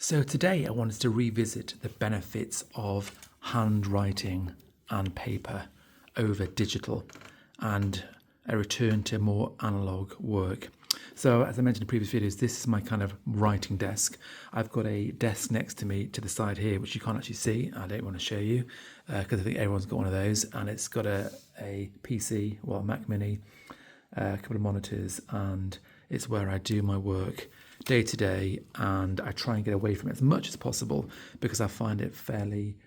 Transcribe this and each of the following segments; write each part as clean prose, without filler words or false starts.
So today I wanted to revisit the benefits of handwriting and paper over digital and a return to more analogue work. So as I mentioned in previous videos, this is my kind of writing desk. I've got a desk next to me to the side here, which you can't actually see. I don't want to show you because I think everyone's got one of those, and it's got a PC, well, a Mac Mini, a couple of monitors, and it's where I do my work day to day, and I try and get away from it as much as possible because I find it fairly,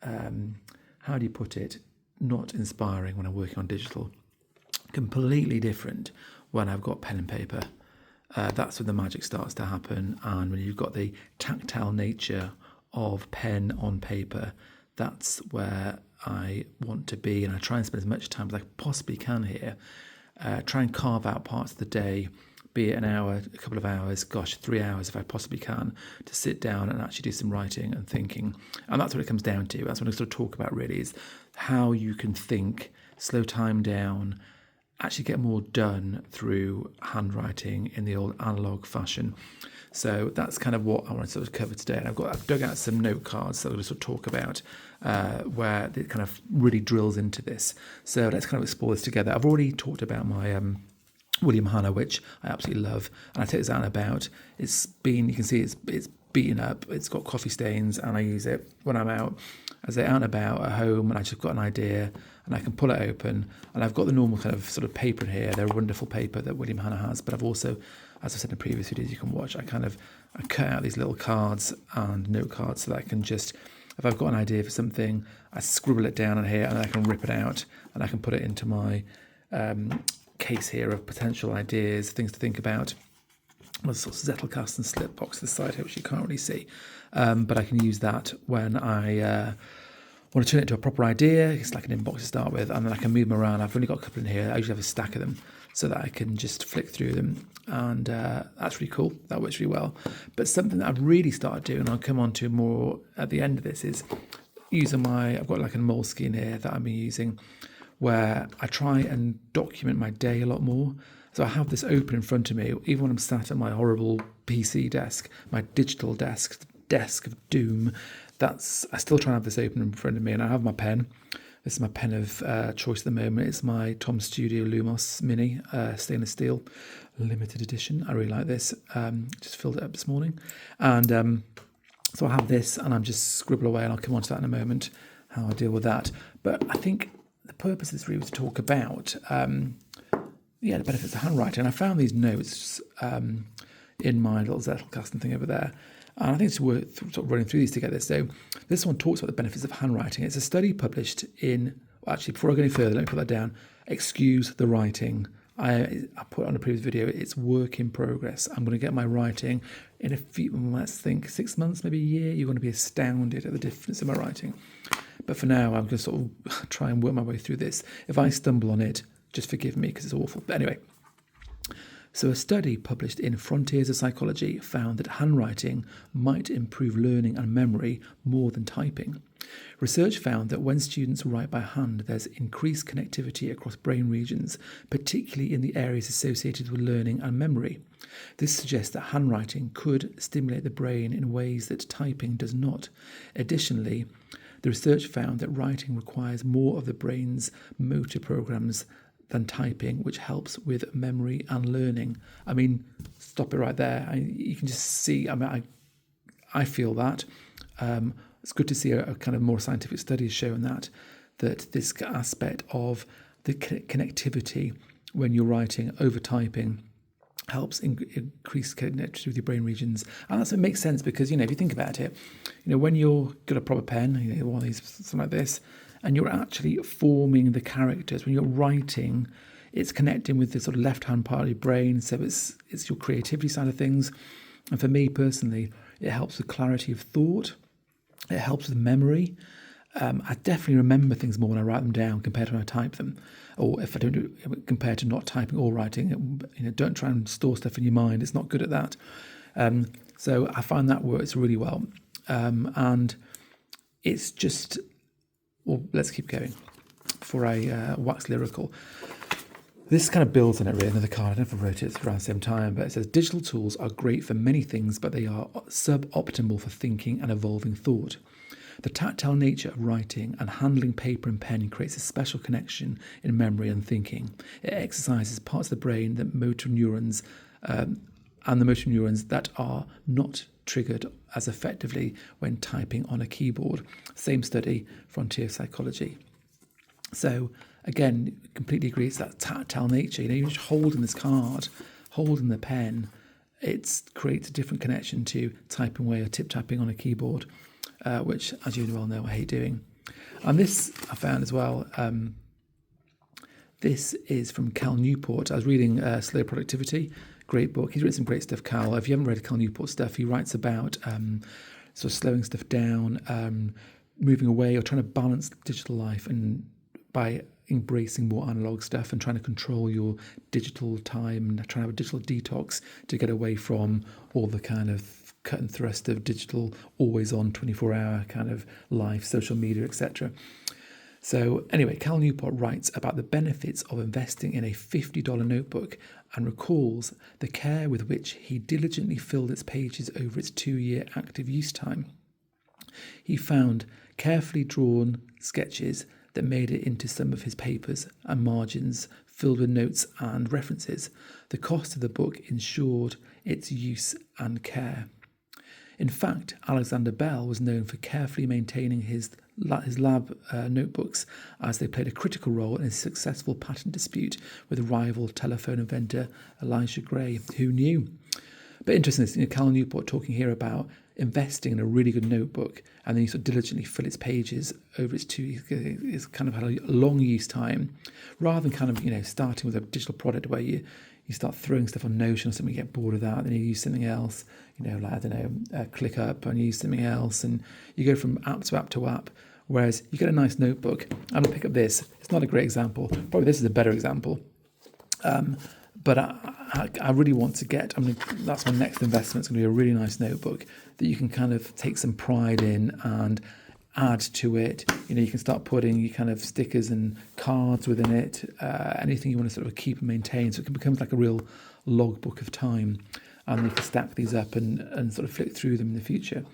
how do you put it, not inspiring when I'm working on digital. Completely different when I've got pen and paper. That's when the magic starts to happen, and when you've got the tactile nature of pen on paper, that's where I want to be, and I try and spend as much time as I possibly can here. Try and carve out parts of the day, be it an hour, a couple of hours, 3 hours if I possibly can, to sit down and actually do some writing and thinking. And that's what it comes down to. That's what I sort of talk about really, is how you can think, slow time down, actually get more done through handwriting in the old analogue fashion. So that's kind of what I want to sort of cover today. And I've dug out some note cards that I'm going to sort of talk about where it kind of really drills into this. So let's kind of explore this together. I've already talked about my William Hanna, which I absolutely love, and I take this out and about. It's been, you can see it's beaten up, it's got coffee stains, and I use it when I'm out, as I'm out and about at home, and I just got an idea, and I can pull it open, and I've got the normal kind of sort of paper in here. They're a wonderful paper that William Hanna has, but I've also, as I said in previous videos you can watch, I cut out these little cards and note cards so that I can just, if I've got an idea for something, I scribble it down in here, and I can rip it out, and I can put it into my case here of potential ideas, things to think about. There's a sort of Zettelkasten slip box to the side here, which you can't really see, but I can use that when I want to turn it into a proper idea. It's like an inbox to start with, and then I can move them around. I've only got a couple in here. I usually have a stack of them so that I can just flick through them, and that's really cool. That works really well. But something that I've really started doing, and I'll come on to more at the end of this, is using I've got like a moleskin here that I've been using, where I try and document my day a lot more. So I have this open in front of me, even when I'm sat at my horrible PC desk, my digital desk of doom. I still try and have this open in front of me, and I have my pen. This is my pen of choice at the moment. It's my Tom Studio Lumos Mini, stainless steel, limited edition. I really like this. Just filled it up this morning. And so I have this, and I'm just scribble away, and I'll come on to that in a moment, how I deal with that. But I think the purpose of this really was to talk about the benefits of handwriting. And I found these notes in my little Zettelkasten thing over there, and I think it's worth sort of running through these together. So this one talks about the benefits of handwriting. It's a study published in, actually before I go any further, let me put that down. Excuse the writing. I put on a previous video, it's work in progress. I'm going to get my writing in a few, let's think, 6 months, maybe a year. You're going to be astounded at the difference in my writing. But for now, I'm going to sort of try and work my way through this. If I stumble on it, just forgive me because it's awful. But anyway, so a study published in Frontiers of Psychology found that handwriting might improve learning and memory more than typing. Research found that when students write by hand, there's increased connectivity across brain regions, particularly in the areas associated with learning and memory. This suggests that handwriting could stimulate the brain in ways that typing does not. Additionally, the research found that writing requires more of the brain's motor programs than typing, which helps with memory and learning. I mean, stop it right there. You can just see, I feel that. It's good to see a kind of more scientific studies showing that this aspect of the connectivity when you're writing over typing helps increase connectivity with your brain regions. And it makes sense because, if you think about it, when you've got a proper pen, one of these, something like this, and you're actually forming the characters, when you're writing, it's connecting with the sort of left-hand part of your brain, so it's your creativity side of things. And for me personally, it helps with clarity of thought, it helps with memory. I definitely remember things more when I write them down compared to when I type them, or if I don't do it, compared to not typing or writing. Don't try and store stuff in your mind. It's not good at that. So I find that works really well. And it's just, well, let's keep going before I wax lyrical. This kind of builds on it really, another card. I don't know if I wrote it around the same time, but it says digital tools are great for many things, but they are suboptimal for thinking and evolving thought. The tactile nature of writing and handling paper and pen creates a special connection in memory and thinking. It exercises parts of the brain that motor neurons and the motor neurons that are not triggered as effectively when typing on a keyboard. Same study, Frontier Psychology. So again, completely agree. It's that tactile nature. You're just holding this card, holding the pen. It creates a different connection to typing away or tip tapping on a keyboard, which, as you well know, I hate doing. And this I found as well. This is from Cal Newport. I was reading Slow Productivity, great book. He's written some great stuff, Cal. If you haven't read Cal Newport stuff, he writes about sort of slowing stuff down, moving away or trying to balance digital life and by embracing more analog stuff and trying to control your digital time and trying to have a digital detox to get away from all the kind of cut and thrust of digital, always on 24-hour kind of life, social media, etc. So anyway, Cal Newport writes about the benefits of investing in a $50 notebook and recalls the care with which he diligently filled its pages over its 2-year active use time. He found carefully drawn sketches that made it into some of his papers and margins filled with notes and references. The cost of the book ensured its use and care. In fact, Alexander Bell was known for carefully maintaining his lab notebooks as they played a critical role in a successful patent dispute with rival telephone inventor Elisha Gray. Who knew? But interesting, Cal Newport talking here about investing in a really good notebook and then you sort of diligently fill its pages over its 2 years. It's kind of had a long use time rather than kind of, starting with a digital product where you start throwing stuff on Notion or something, you get bored of that, then you use something else, ClickUp and you use something else and you go from app to app to app. Whereas you get a nice notebook. I'm going to pick up this. It's not a great example. Probably this is a better example. But I really want to get, that's my next investment. It's going to be a really nice notebook that you can kind of take some pride in and add to it. You can start putting your kind of stickers and cards within it, anything you want to sort of keep and maintain. So it can become like a real logbook of time. And you can stack these up and sort of flick through them in the future.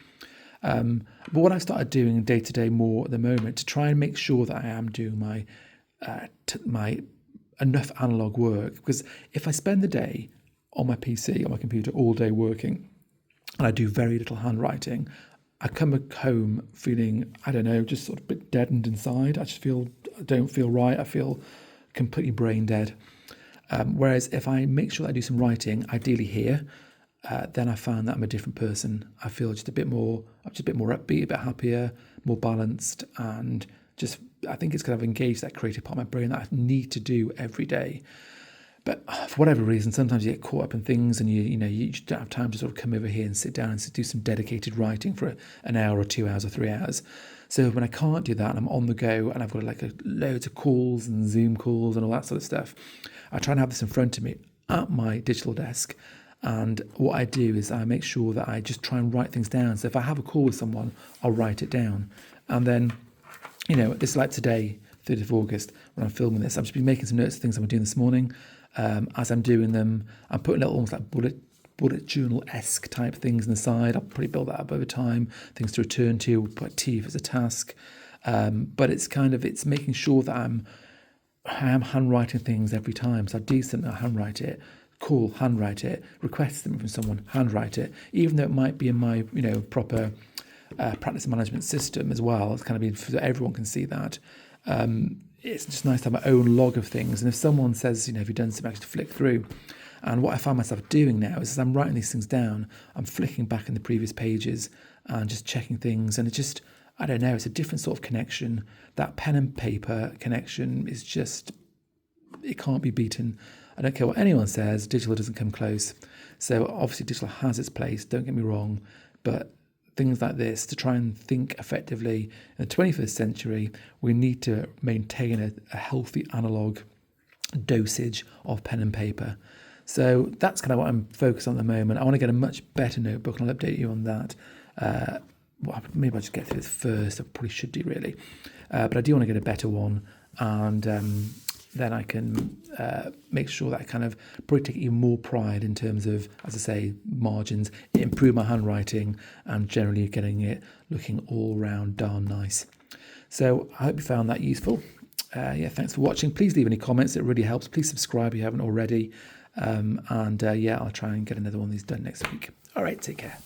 But what I started doing day to day more at the moment to try and make sure that I am doing my enough analog work, because if I spend the day on my PC, on my computer all day working, and I do very little handwriting, I come home feeling, just sort of a bit deadened inside. I don't feel right. I feel completely brain dead. Whereas if I make sure that I do some writing, ideally here, then I found that I'm a different person. I feel just a bit more upbeat, a bit happier, more balanced, and I think it's kind of engaged that creative part of my brain that I need to do every day. But for whatever reason, sometimes you get caught up in things and you just don't have time to sort of come over here and sit down and do some dedicated writing for an hour or 2 hours or 3 hours. So when I can't do that and I'm on the go and I've got loads of calls and Zoom calls and all that sort of stuff, I try and have this in front of me at my digital desk. And what I do is I make sure that I just try and write things down. So if I have a call with someone, I'll write it down. And then, this is like today, 30th of August, when I'm filming this, I've just been making some notes of things I'm doing this morning. As I'm doing them, I'm putting little almost like bullet journal-esque type things on the side. I'll probably build that up over time, things to return to, put T if it's a task. But it's making sure that I am handwriting things every time. So I do something, I handwrite it. Call, handwrite it. Request something from someone, handwrite it. Even though it might be in my proper practice management system as well. It's kind of so everyone can see that. It's just nice to have my own log of things. And if someone says, have you done something, I just flick through. And what I find myself doing now is as I'm writing these things down, I'm flicking back in the previous pages and just checking things. And it's just, it's a different sort of connection. That pen and paper connection is just, it can't be beaten. I don't care what anyone says, digital doesn't come close. So obviously digital has its place, don't get me wrong, but things like this, to try and think effectively in the 21st century, we need to maintain a healthy analog dosage of pen and paper. So that's kind of what I'm focused on at the moment. I want to get a much better notebook, and I'll update you on that. Maybe I'll just get through this first. I probably should do really. But I do want to get a better one. And then I can make sure that I kind of probably take even more pride in terms of, as I say, margins, improve my handwriting, and generally getting it looking all round darn nice. So I hope you found that useful. Yeah, thanks for watching. Please leave any comments. It really helps. Please subscribe if you haven't already. Yeah, I'll try and get another one of these done next week. All right, take care.